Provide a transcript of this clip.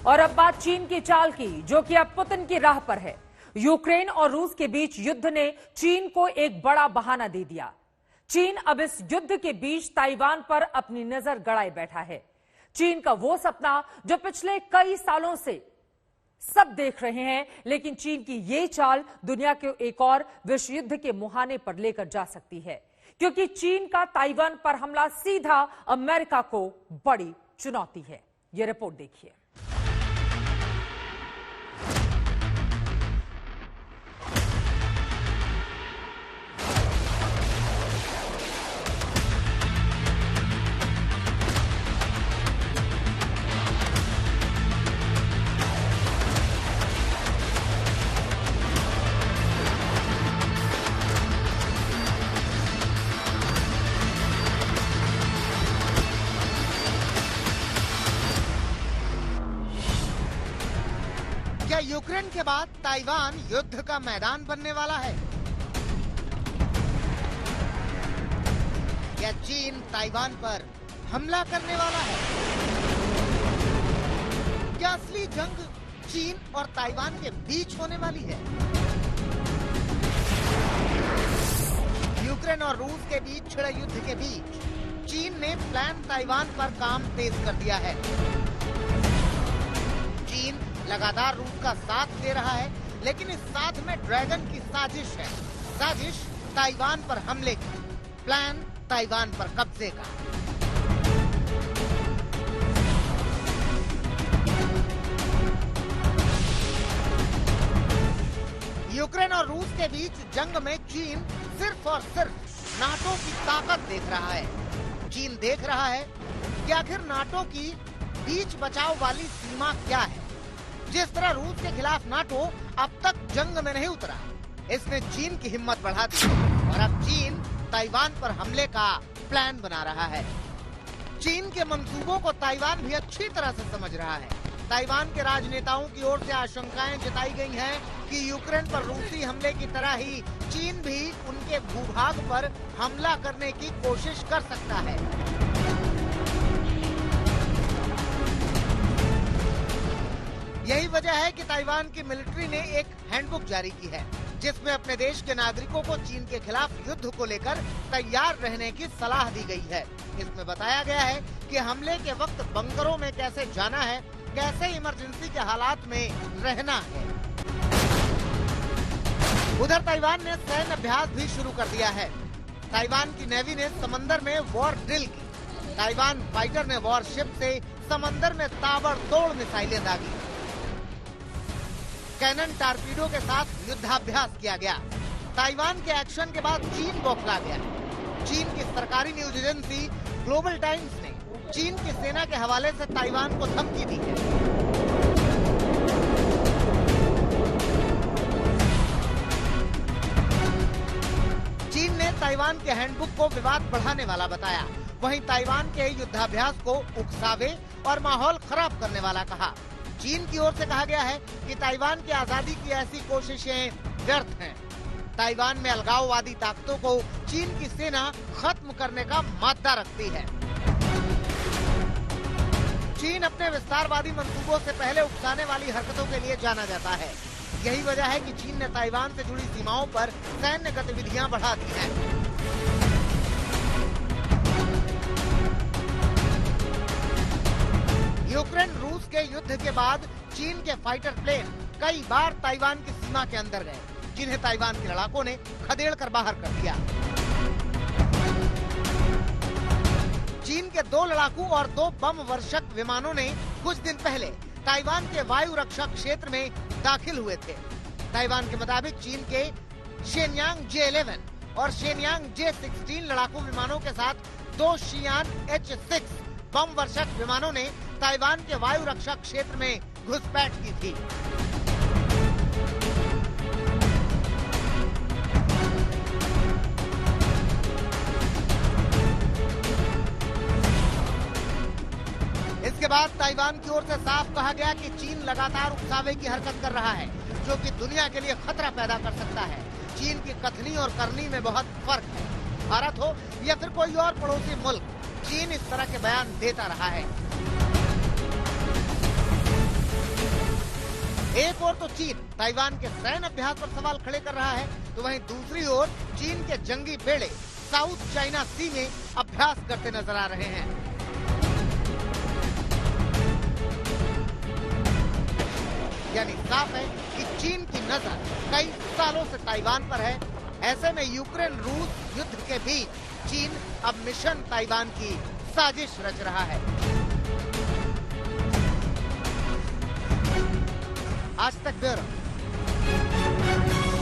और अब बात चीन की चाल की, जो कि अब पुतिन की राह पर है। यूक्रेन और रूस के बीच युद्ध ने चीन को एक बड़ा बहाना दे दिया। चीन अब इस युद्ध के बीच ताइवान पर अपनी नजर गड़ाए बैठा है। चीन का वो सपना जो पिछले कई सालों से सब देख रहे हैं, लेकिन चीन की ये चाल दुनिया को एक और विश्व युद्ध के मुहाने पर लेकर जा सकती है, क्योंकि चीन का ताइवान पर हमला सीधा अमेरिका को बड़ी चुनौती है। यह रिपोर्ट देखिए। क्या यूक्रेन के बाद ताइवान युद्ध का मैदान बनने वाला है? क्या चीन ताइवान पर हमला करने वाला है? क्या असली जंग चीन और ताइवान के बीच होने वाली है? यूक्रेन और रूस के बीच छिड़े युद्ध के बीच चीन ने प्लान ताइवान पर काम तेज कर दिया है। चीन लगातार रूस का साथ दे रहा है, लेकिन इस साथ में ड्रैगन की साजिश है। साजिश ताइवान पर हमले की, प्लान ताइवान पर कब्जे का। यूक्रेन और रूस के बीच जंग में चीन सिर्फ और सिर्फ नाटो की ताकत देख रहा है। चीन देख रहा है कि आखिर नाटो की बीच बचाव वाली सीमा क्या है। जिस तरह रूस के खिलाफ नाटो अब तक जंग में नहीं उतरा, इसने चीन की हिम्मत बढ़ा दी और अब चीन ताइवान पर हमले का प्लान बना रहा है। चीन के मंसूबों को ताइवान भी अच्छी तरह से समझ रहा है। ताइवान के राजनेताओं की ओर से आशंकाएं जताई गई हैं कि यूक्रेन पर रूसी हमले की तरह ही चीन भी उनके भूभाग पर हमला करने की कोशिश कर सकता है। यही वजह है कि ताइवान की मिलिट्री ने एक हैंडबुक जारी की है, जिसमें अपने देश के नागरिकों को चीन के खिलाफ युद्ध को लेकर तैयार रहने की सलाह दी गई है। इसमें बताया गया है कि हमले के वक्त बंकरों में कैसे जाना है, कैसे इमरजेंसी के हालात में रहना है। उधर ताइवान ने सैन्य अभ्यास भी शुरू कर दिया है। ताइवान की नेवी ने समंदर में वॉर ड्रिल की। ताइवान फाइटर ने वॉरशिप से समंदर में ताबड़तोड़ मिसाइलें दागी। कैनन टारपीडो के साथ युद्धाभ्यास किया गया। ताइवान के एक्शन के बाद चीन बौखला गया। चीन की सरकारी न्यूज एजेंसी ग्लोबल टाइम्स ने चीन की सेना के हवाले से ताइवान को धमकी दी है। चीन ने ताइवान के हैंडबुक को विवाद बढ़ाने वाला बताया। वहीं ताइवान के युद्धाभ्यास को उकसावे और माहौल खराब करने वाला कहा। चीन की ओर से कहा गया है कि ताइवान की आजादी की ऐसी कोशिशें व्यर्थ हैं। ताइवान में अलगाववादी ताकतों को चीन की सेना खत्म करने का मादा रखती है। चीन अपने विस्तारवादी मंसूबों से पहले उकसाने वाली हरकतों के लिए जाना जाता है। यही वजह है कि चीन ने ताइवान से जुड़ी सीमाओं पर सैन्य गतिविधियां बढ़ा दी हैं। यूक्रेन रूस के युद्ध के बाद चीन के फाइटर प्लेन कई बार ताइवान की सीमा के अंदर गए, जिन्हें ताइवान के लड़ाकों ने खदेड़ कर बाहर कर दिया। चीन के 2 लड़ाकू और 2 बम वर्षक विमानों ने कुछ दिन पहले ताइवान के वायु रक्षा क्षेत्र में दाखिल हुए थे। ताइवान के मुताबिक चीन के शेनयांग J-11 और शेनयांग J-16 लड़ाकू विमानों के साथ 2 शियान H-6 बम वर्षक विमानों ने ताइवान के वायु रक्षा क्षेत्र में घुसपैठ की थी। इसके बाद ताइवान की ओर से साफ कहा गया कि चीन लगातार उकसावे की हरकत कर रहा है, जो कि दुनिया के लिए खतरा पैदा कर सकता है। चीन की कथनी और करनी में बहुत फर्क है। भारत हो या फिर कोई और पड़ोसी मुल्क, चीन इस तरह के बयान देता रहा है। एक ओर तो चीन ताइवान के सैन्य अभ्यास पर सवाल खड़े कर रहा है, तो वहीं दूसरी ओर चीन के जंगी बेड़े साउथ चाइना सी में अभ्यास करते नजर आ रहे हैं। यानी साफ है कि चीन की नजर कई सालों से ताइवान पर है। ऐसे में यूक्रेन रूस युद्ध के बीच चीन अब मिशन ताइवान की साजिश रच रहा है। आज तक ब्यूरो।